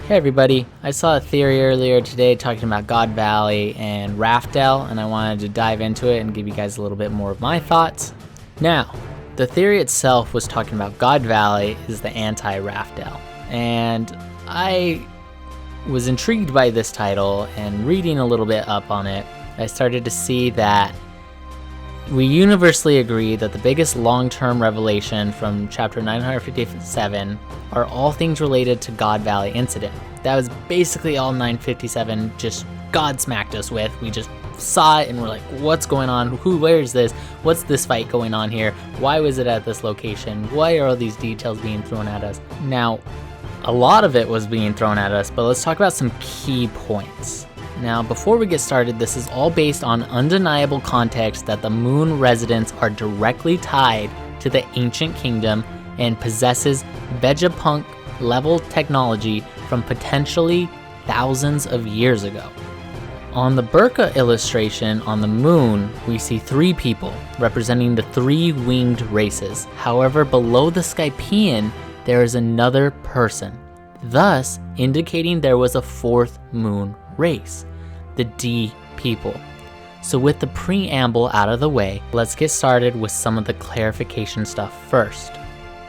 Hey everybody, I saw a theory earlier today talking about God Valley and RAFTEL, and I wanted to dive into it and give you guys a little bit more of my thoughts. Now, the theory itself was talking about God Valley is the anti-RAFTEL, and I was intrigued by this title, and reading a little bit up on it, I started to see that we universally agree that the biggest long-term revelation from chapter 957 are all things related to God Valley incident. That was basically all 957 just God smacked us with. We just saw it and we're like, what's going on? Where is this? What's this fight going on here? Why was it at this location? Why are all these details being thrown at us? Now, a lot of it was being thrown at us, but let's talk about some key points. Now, before we get started, this is all based on undeniable context that the moon residents are directly tied to the ancient kingdom and possesses Vegapunk level technology from potentially thousands of years ago. On the Burqa illustration on the moon, we see three people representing the three winged races. However, below the Skypean, there is another person, thus indicating there was a fourth moon race, the D people. So with the preamble out of the way, let's get started with some of the clarification stuff first.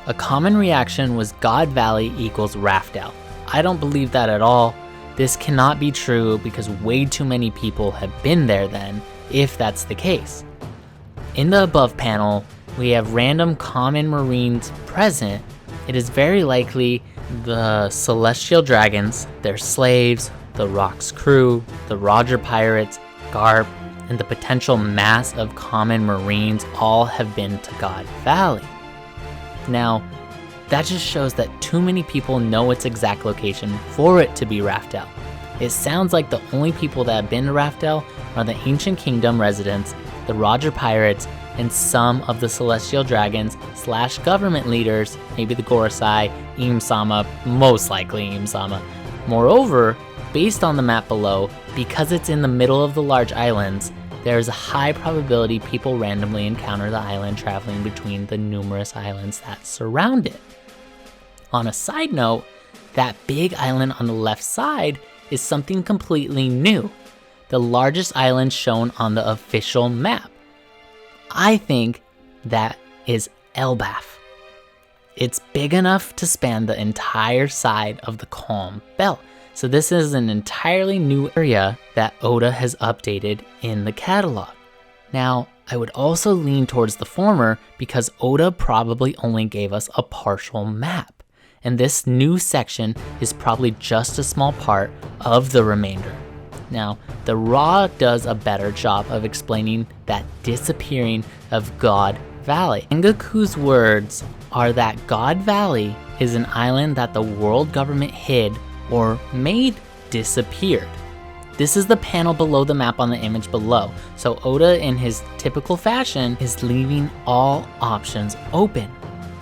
A common reaction was God Valley equals RAFTEL. I don't believe that at all. This cannot be true because way too many people have been there then, if that's the case. In the above panel, we have random common marines present. It is very likely the celestial dragons, their slaves, the Rock's crew, the Roger pirates, Garp, and the potential mass of common marines all have been to God Valley. Now, that just shows that too many people know its exact location for it to be RAFTEL. It sounds like the only people that have been to RAFTEL are the Ancient Kingdom residents, the Roger pirates, and some of the celestial dragons / government leaders, maybe the Gorosei, Im-sama, most likely Im-sama. Moreover, based on the map below, because it's in the middle of the large islands, there is a high probability people randomly encounter the island traveling between the numerous islands that surround it. On a side note, that big island on the left side is something completely new, the largest island shown on the official map. I think that is Elbaf. It's big enough to span the entire side of the Calm Belt. So this is an entirely new area that Oda has updated in the catalog. Now, I would also lean towards the former because Oda probably only gave us a partial map, and this new section is probably just a small part of the remainder. Now, the Raw does a better job of explaining that disappearing of God Valley. Engaku's words are that God Valley is an island that the world government hid or made disappeared. This is the panel below the map on the image below, so Oda in his typical fashion is leaving all options open.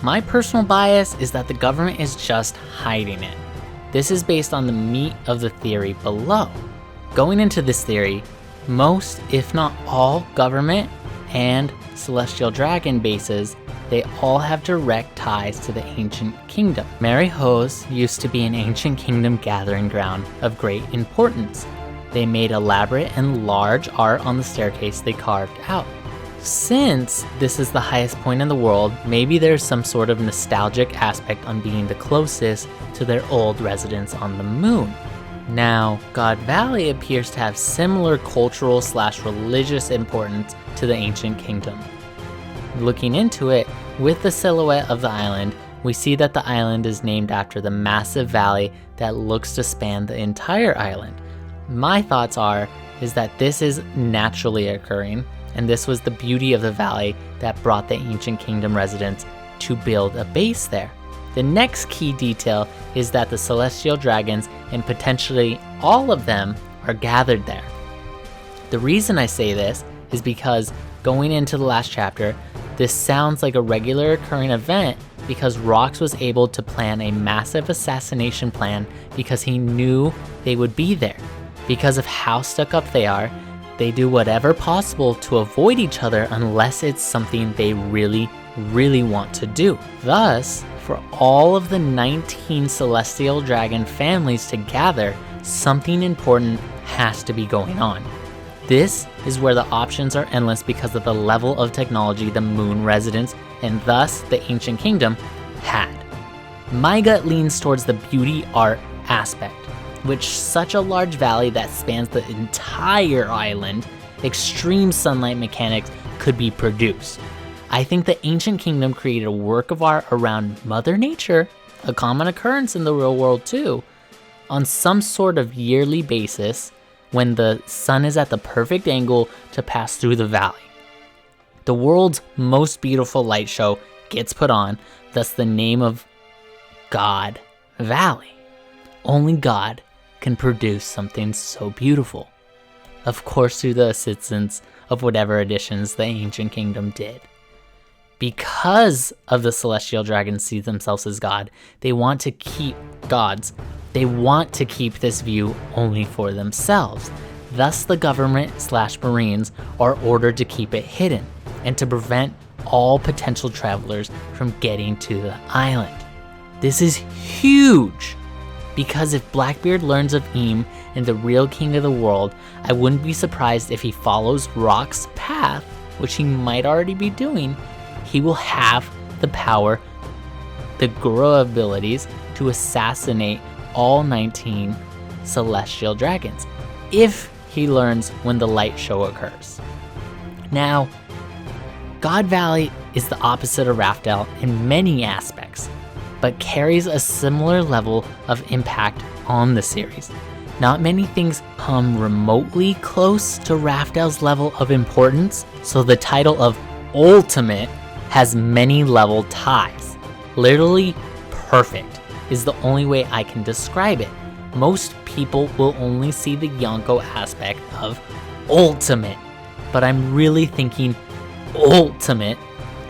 My personal bias is that the government is just hiding it. This is based on the meat of the theory below. Going into this theory, most, if not all, government and celestial dragon bases, they all have direct ties to the Ancient Kingdom. Maryhoz used to be an Ancient Kingdom gathering ground of great importance. They made elaborate and large art on the staircase they carved out. Since this is the highest point in the world, maybe there's some sort of nostalgic aspect on being the closest to their old residence on the moon. Now, God Valley appears to have similar cultural / religious importance to the Ancient Kingdom. Looking into it, with the silhouette of the island, we see that the island is named after the massive valley that looks to span the entire island. My thoughts is that this is naturally occurring, and this was the beauty of the valley that brought the Ancient Kingdom residents to build a base there. The next key detail is that the celestial dragons, and potentially all of them, are gathered there. The reason I say this is because going into the last chapter, this sounds like a regular occurring event because Rox was able to plan a massive assassination plan because he knew they would be there. Because of how stuck up they are, they do whatever possible to avoid each other unless it's something they really want to do. Thus, For all of the 19 celestial dragon families to gather, something important has to be going on. This is where the options are endless because of the level of technology the moon residents, and thus the ancient kingdom, had. My gut leans towards the beauty art aspect, which such a large valley that spans the entire island, extreme sunlight mechanics could be produced. I think the ancient kingdom created a work of art around Mother Nature, a common occurrence in the real world too, on some sort of yearly basis when the sun is at the perfect angle to pass through the valley. The world's most beautiful light show gets put on, thus the name of God Valley. Only God can produce something so beautiful. Of course, through the assistance of whatever additions the ancient kingdom did. Because of the celestial dragons see themselves as God, they want to keep this view only for themselves. Thus the government/Marines are ordered to keep it hidden and to prevent all potential travelers from getting to the island. This is huge, because if Blackbeard learns of Eam and the real king of the world, I wouldn't be surprised if he follows Rock's path, which he might already be doing. He will have the power, the Guru abilities, to assassinate all 19 celestial dragons, if he learns when the light show occurs. Now, God Valley is the opposite of RAFTEL in many aspects, but carries a similar level of impact on the series. Not many things come remotely close to RAFTEL's level of importance, so the title of Ultimate has many level ties. Literally perfect is the only way I can describe it. Most people will only see the Yonko aspect of Ultimate, but I'm really thinking Ultimate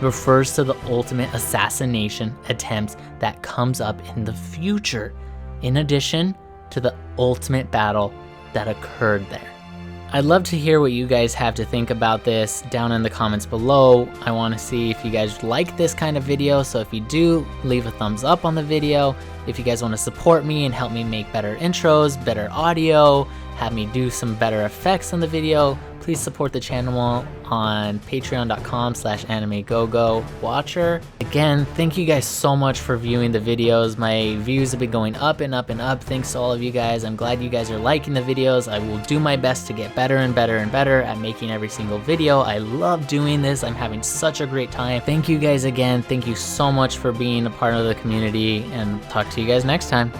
refers to the ultimate assassination attempts that comes up in the future, in addition to the ultimate battle that occurred there. I'd love to hear what you guys have to think about this down in the comments below. I want to see if you guys like this kind of video, so if you do, leave a thumbs up on the video. If you guys want to support me and help me make better intros, better audio, have me do some better effects on the video, please support the channel on patreon.com/animegogowatcher. Again, thank you guys so much for viewing the videos. My views have been going up and up and up. Thanks to all of you guys. I'm glad you guys are liking the videos. I will do my best to get better and better and better at making every single video. I love doing this. I'm having such a great time. Thank you guys again. Thank you so much for being a part of the community, and talk to you guys next time.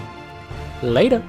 Later.